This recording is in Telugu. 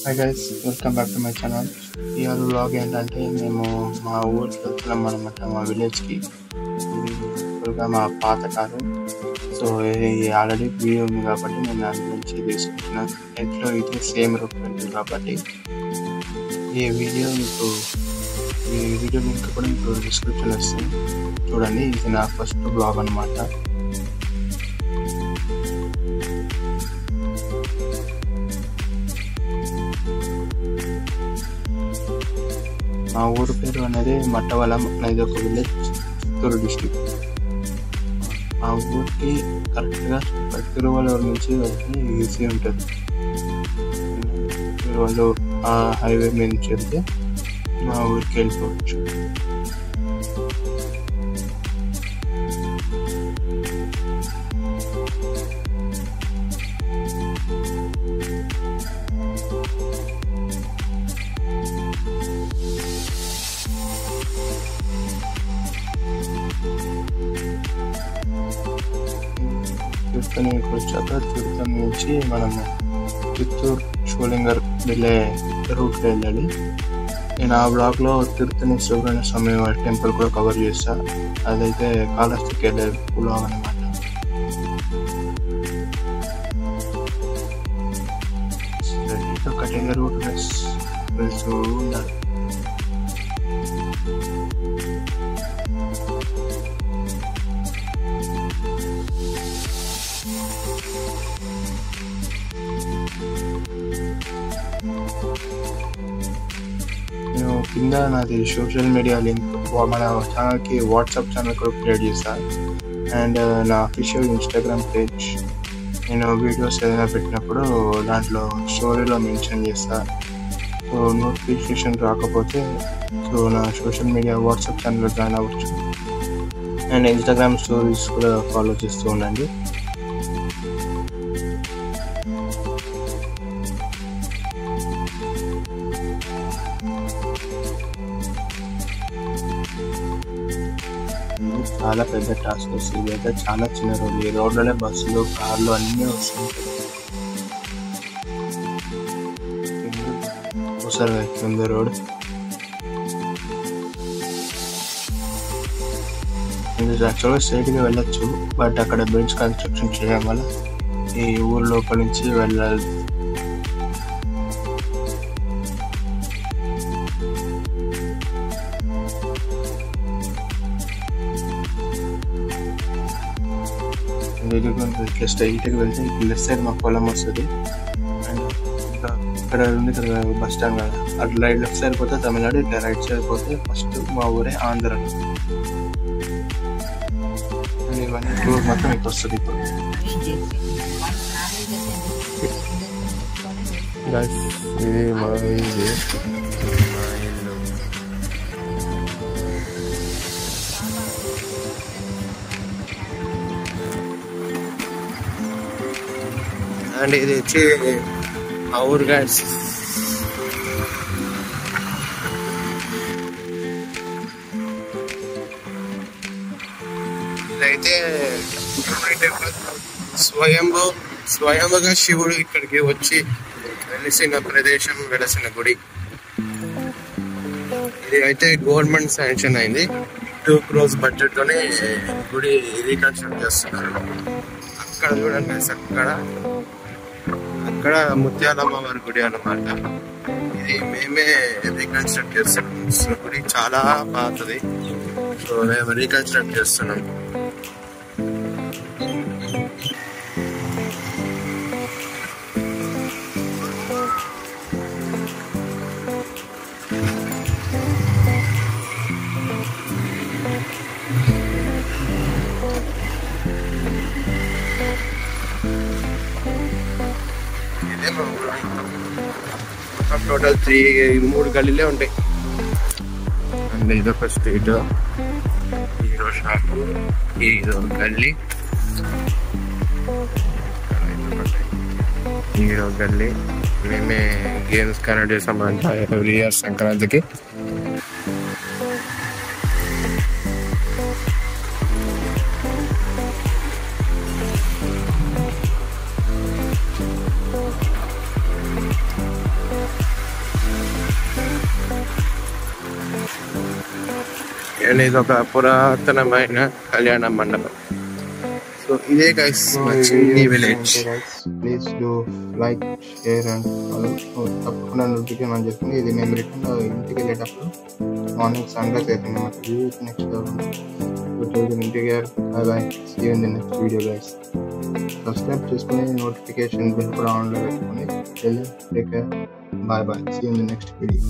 Hi guys, welcome back to my channel. ఇవాళ వ్లాగ్ ఏంటంటే మేము మా ఊరికి వెళ్తున్నాం అనమాట, మా విలేజ్కి. ఇది ఫుల్గా మా పాత కారు. సో ఇది ఆల్రెడీ వీడియో ఉంది కాబట్టి నేను దాని గురించి తీసుకుంటున్నాను. ఇంట్లో ఇది సేమ్ రూట్ ఉంటుంది కాబట్టి ఈ వీడియో లింక్ కూడా మీకు డిస్క్రిప్షన్ వస్తుంది, చూడండి. ఇది నా ఫస్ట్ బ్లాగ్ అనమాట. మా ఊరు పేరు అనేది మట్టవలం అనేది ఒక విలేజ్, చిత్తూరు డిస్టిక్. మా ఊరికి కరెక్ట్గా తిరువల్లూరు నుంచి వెళ్తే ఈజీ ఉంటుంది. తిరువల్లూరు ఆ హైవే మీద నుంచి వెళ్తే మా ఊరికి వెళ్ళిపోవచ్చు. తిరుపతికి వచ్చాక తిరుపతి నుంచి మనం చిత్తూరు షోలింగర్ వెళ్ళే రూట్కి వెళ్ళాలి. నేను ఆ బ్లాగ్లో తిరుపతి సుబ్రహ్మణ్య స్వామి టెంపుల్ కూడా కవర్ చేస్తా. అదైతే కాళహస్తికి వెళ్ళే బ్లాగ్ అనమాట. ఒకటి రూట్ వెళ్తూ ఉండాలి. నేను కింద నాది సోషల్ మీడియా లింక్, మన ఛానల్కి వాట్సాప్ ఛానల్ కూడా క్రియేట్ చేస్తాను. అండ్ నా అఫీషియల్ ఇన్స్టాగ్రామ్ పేజ్, నేను వీడియోస్ ఏదైనా పెట్టినప్పుడు దాంట్లో స్టోరీలో మెన్షన్ చేస్తాను. సో నోటిఫికేషన్ రాకపోతే సో నా సోషల్ మీడియా వాట్సాప్ ఛానల్లో జాయిన్ అవ్వచ్చు. అండ్ ఇన్స్టాగ్రామ్ స్టోరీస్ కూడా ఫాలో చేస్తూ ఉండండి. చాలా పెద్ద టాస్క్ వస్తుంది. ఇదైతే చాలా చిన్న రోడ్లు, ఈ రోడ్లోనే బస్సులు, కార్లు అన్నీ వస్తుంటాయి. ఒకసారి ఉంది రోడ్. యాక్చువల్గా స్ట్రైట్గా వెళ్ళొచ్చు, బట్ అక్కడ బ్రిడ్జ్ కన్స్ట్రక్షన్ చేయడం వల్ల ఈ ఊరు లోపల నుంచి వెళ్ళాలి. ఇట్లా స్ట్రైట్గా వెళ్తే లెఫ్ట్ సైడ్ మా పొలం వస్తుంది. అండ్ ఇంకా ఇక్కడ ఉంది కదా బస్ స్టాండ్ కదా, అట్లా రైట్ లెఫ్ట్ సైడ్ పోతే తమిళనాడు, ఇట్లా రైట్ సైడ్ పోతే ఫస్ట్ మా ఊరే ఆంధ్ర. అండ్ ఇవన్నీ టూర్ మాత్రం మీకు వస్తుంది. ఇప్పుడు ఇది మా ఇది అండ్ ఇది వచ్చి మా ఊరు గైస్. ఇదైతే స్వయంగా శివుడు ఇక్కడికి వచ్చి వెలిసిన ప్రదేశం, వెలసిన గుడి. ఇది అయితే గవర్నమెంట్ శాంక్షన్ అయింది. 2 crores బడ్జెట్ తోనే గుడి రీకన్స్ట్రక్ట్ చేస్తున్నారు. అక్కడ చూడండి, అక్కడ ముత్యాలమ్మ వారి గుడి అన్నమాట. ఇది మేమే రీకన్స్ట్రక్ట్ చేస్తున్నాం. గుడి చాలా పాతది, సో మేము రీకన్స్ట్రక్ట్ చేస్తున్నాం. టోటల్ 3 గల్లీలే ఉంటాయి. అండ్ ఇదొక స్ట్రీట్, హీరో షాపు, ఇదొక గల్లీ, హీరో గల్లీ. మేమే గేమ్స్ కనెక్ట్ చేసామంట ఎవ్రీ ఇయర్ సంక్రాంతికి. అండ్ ఇది ఒక పురాతనమైన కళ్యాణ మండపం. సో ఇదే గైస్ మా చిన్ని village. Please do like, share and follow. తప్పకుండా నోటిఫికేషన్ ఆన్ చేసుకోండి. ఇది మేము రిటర్న్ ఇంటికి వెళ్ళేటప్పుడు మార్నింగ్ సన్ రైజ్ అవుతుంది అన్నమాట. నెక్స్ట్ ఇంటికి bye bye, see you in the next video guys. Subscribe చేసుకుని నోటిఫికేషన్ బిల్ కూడా ఆన్లో పెట్టుకుని take care, bye bye, see you in the next video.